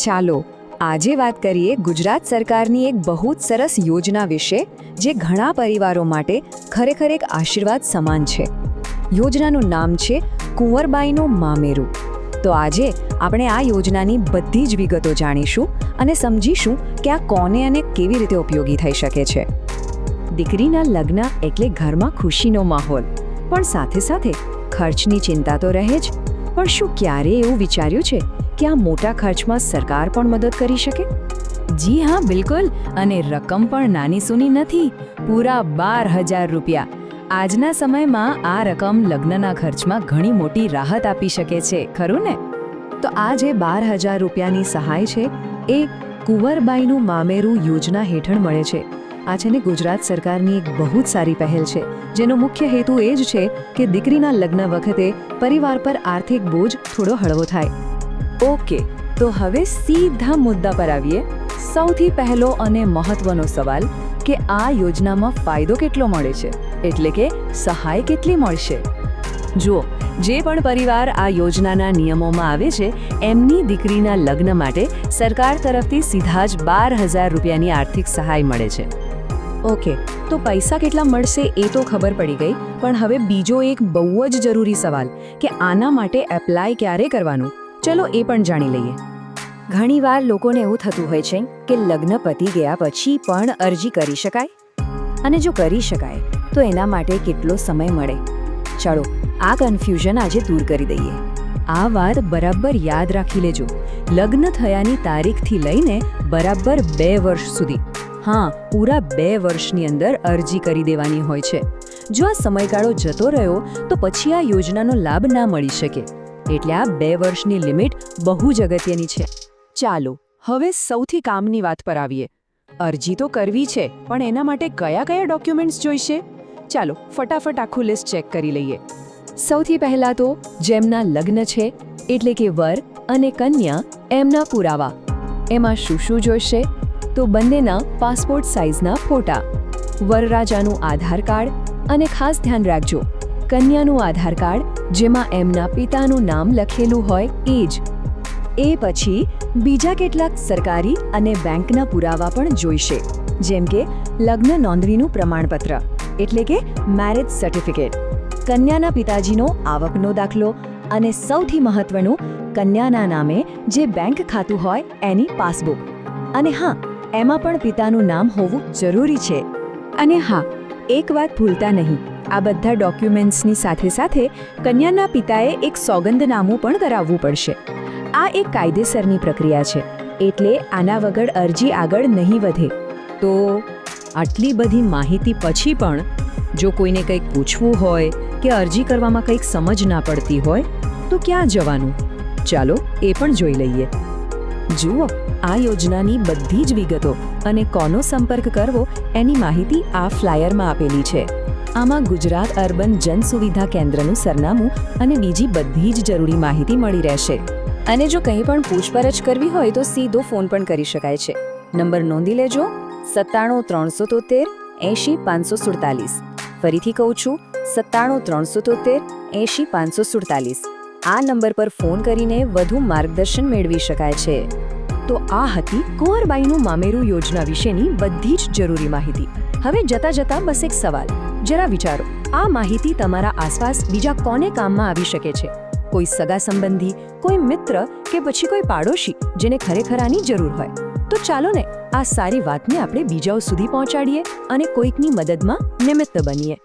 ચાલો આજે વાત કરીએ ગુજરાત સરકારની એક બહુ જ સરસ યોજના વિશે જે ઘણા પરિવારો માટે ખરેખર એક આશીર્વાદ સમાન છે. યોજનાનું નામ છે કુંવરબાઈનું મામેરું. તો આજે આપણે આ યોજનાની બધી જ વિગતો જાણીશું અને સમજીશું કે આ કોને અને કેવી રીતે ઉપયોગી થઈ શકે છે. દીકરીના લગ્ન એટલે ઘરમાં ખુશીનો માહોલ, પણ સાથે સાથે ખર્ચની ચિંતા તો રહે જ. પણ શું ક્યારેય એવું વિચાર્યું છે કે આ મોટા ખર્ચમાં સરકાર પણ મદદ કરી શકે? જી હા, બિલકુલ. અને રકમ પણ નાની સૂની નથી, પૂરા 12,000 રૂપિયા. આજના સમયમાં આ રકમ લગ્નના ખર્ચમાં ઘણી મોટી રાહત આપી શકે છે, ખરું ને? તો આ જે 12,000 રૂપિયાની સહાય છે એ કુંવરબાઈનું મામેરું યોજના હેઠળ મળે છે. આ છે ને ગુજરાત સરકારની એક બહુ જ સારી પહેલ છે, જેનો મુખ્ય હેતુ એ જ છે કે દીકરીના લગ્ન વખતે પરિવાર પર આર્થિક બોજ થોડો હળવો થાય. ઓકે, તો હવે સીધા મુદ્દા પર આવીએ. સૌથી પહેલો અને મહત્વનો સવાલ કે આ યોજનામાં ફાયદો કેટલો મળે છે, એટલે કે સહાય કેટલી મળશે? જુઓ, જે પણ પરિવાર આ યોજનાના નિયમોમાં આવે છે એમની દીકરીના લગ્ન માટે સરકાર તરફથી સીધા જ 12,000 રૂપિયાની આર્થિક સહાય મળે છે. ઓકે, તો પૈસા કેટલા મળશે એ તો ખબર પડી ગઈ, પણ હવે બીજો એક બહુ જ જરૂરી સવાલ કે આના માટે એપ્લાય ક્યારે કરવાનું, ચલો એ પણ જાણી લઈએ. ઘણીવાર લોકોને એવું થતું હોય છે કે લગ્ન પતી ગયા પછી પણ અરજી કરી શકાય, અને જો કરી શકાય તો એના માટે કેટલો સમય મળે. ચાલો આ કન્ફ્યુઝન આજે દૂર કરી દઈએ. આ વાત બરાબર યાદ રાખી લેજો. લગ્ન થયાની તારીખથી લઈને બરાબર 2 વર્ષ સુધી, હા, પૂરા 2 વર્ષની અંદર અરજી કરી દેવાની હોય છે. જો આ સમયગાળો જતો રહ્યો તો પછી આ યોજનાનો લાભ ના મળી શકે. એટલે આ 2 વર્ષની લિમિટ બહુ જ અગત્યની છે. ચાલો હવે સૌથી કામની વાત પર આવીએ. અરજી તો કરવી છે, પણ એના માટે કયા કયા ડોક્યુમેન્ટ્સ જોઈશે? ચાલો ફટાફટ આખું લિસ્ટ ચેક કરી લઈએ. સૌથી પહેલા તો જેમના લગ્ન છે એટલે કે વર અને કન્યા એમના પુરાવા. એમાં શું શું જોઈશે? તો બંનેના પાસપોર્ટ સાઇઝના ફોટા, વરરાજાનું આધાર કાર્ડ, અને ખાસ ધ્યાન રાખજો કન્યાનું આધાર કાર્ડ જેમાં એમના પિતાનું નામ લખેલું હોય એ જ. એ પછી બીજા કેટલાક સરકારી અને બેંકના પુરાવા પણ જોઈશે, જેમ કે લગ્ન નોંધણીનું પ્રમાણપત્ર એટલે કે મેરેજ સર્ટિફિકેટ, કન્યાના પિતાજીનો આવકનો દાખલો, અને સૌથી મહત્વનું કન્યાના નામે જે બેંક ખાતું હોય એની પાસબુક. અને હા, એમાં પણ પિતાનું નામ હોવું જરૂરી છે. અને હા, એક વાત ભૂલતા નહીં, આ બધા ડોક્યુમેન્ટ્સની સાથે સાથે કન્યાના પિતાએ એક સોગંદનામું પણ કરાવવું પડશે. આ એક કાયદેસરની પ્રક્રિયા છે, એટલે આના વગર અરજી આગળ નહીં વધે. તો આટલી બધી માહિતી પછી પણ જો કોઈને કંઈક પૂછવું હોય કે અરજી કરવામાં કંઈક સમજ ના પડતી હોય તો ક્યાં જવાનું? ચાલો એ પણ જોઈ લઈએ. જુઓ, આ યોજનાની બધી જ વિગતો અને કોનો સંપર્ક કરવો એની માહિતી આ ફ્લાયરમાં આપેલી છે. આમાં ગુજરાત અર્બન જન સુવિધા કેન્દ્રનું સરનામું અને બીજી બધી જ જરૂરી માહિતી મળી રહેશે. અને જો કંઈ પણ પૂછપરછ કરવી હોય તો સીધો ફોન પણ કરી શકાય છે. નંબર નોંધી લેજો: 97 373 80 547. ફરીથી કહું છું, 97 373 80 547. આ નંબર પર ફોન કરીને વધુ માર્ગદર્શન મેળવી શકાય છે. તો આ હતી કુંવરબાઈનું મામેરું યોજના વિશેની બધી જ જરૂરી માહિતી. હવે જતા જતા બસ એક સવાલ, જરા વિચારો, આ માહિતી તમારા આસપાસ બીજા કોને કામમાં આવી શકે છે? કોઈ સગા સંબંધી, કોઈ મિત્ર, કે પછી કોઈ પાડોશી જેને ખરેખર આની જરૂર હોય? તો ચાલો ને આ સારી વાતને આપણે બીજાઓ સુધી પહોંચાડીએ અને કોઈકની મદદમાં નિમિત્ત બનીએ.